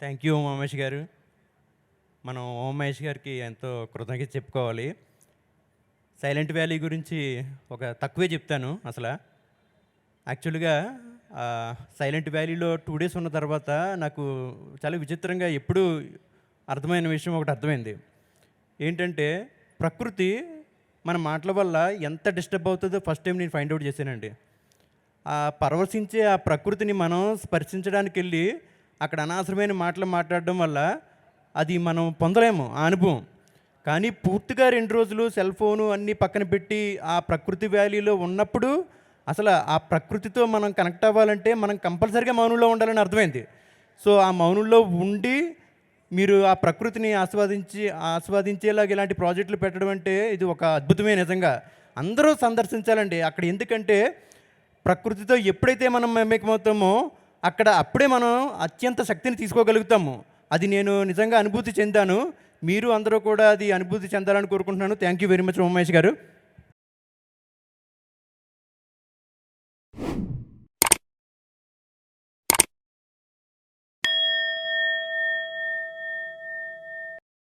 Thank you Umamahesh గారు. మనం ఉమామహేష్ గారికి ఎంతో కృతజ్ఞత చెప్పుకోవాలి. సైలెంట్ వ్యాలీ గురించి ఒక తక్కువే చెప్తాను అసల. యాక్చువల్‌గా సైలెంట్ వ్యాలీలో 2 డేస్ ఉన్న తర్వాత నాకు చాలా విచిత్రంగా ఎప్పుడూ అర్థమైన విషయం ఒకటి అర్థమైంది. ఏంటంటే ప్రకృతి మన మాటల వల్ల ఎంత డిస్టర్బ్ అవుతుందో ఫస్ట్ టైం నేను ఫైండ్ ఔట్ చేశానండి. పరవశించే ఆ ప్రకృతిని మనం స్పర్శించడానికెళ్ళి అక్కడ అనవసరమైన మాటలు మాట్లాడడం వల్ల అది మనం పొందలేము ఆ అనుభవం. కానీ పూర్తిగా 2 రోజులు సెల్ ఫోను అన్నీ పక్కన పెట్టి ఆ ప్రకృతి వ్యాలీలో ఉన్నప్పుడు అసలు ఆ ప్రకృతితో మనం కనెక్ట్ అవ్వాలంటే మనం కంపల్సరీగా మౌనంలో ఉండాలని అర్థమైంది. సో, ఆ మౌనంలో ఉండి మీరు ఆ ప్రకృతిని ఆస్వాదించేలాగా ఇలాంటి ప్రాజెక్టులు పెట్టడం అంటే ఇది ఒక అద్భుతమే నిజంగా. అందరూ సందర్శించాలండి. అక్కడ ఎందుకంటే ప్రకృతితో ఎప్పుడైతే మనం మమేకమవుతామో అప్పుడే మనం అత్యంత శక్తిని తీసుకోగలుగుతాము. అది నేను నిజంగా అనుభూతి చెందాను. మీరు అందరూ కూడా అది అనుభూతి చెందాలని కోరుకుంటున్నాను. Thank you very much Umamahesh గారు.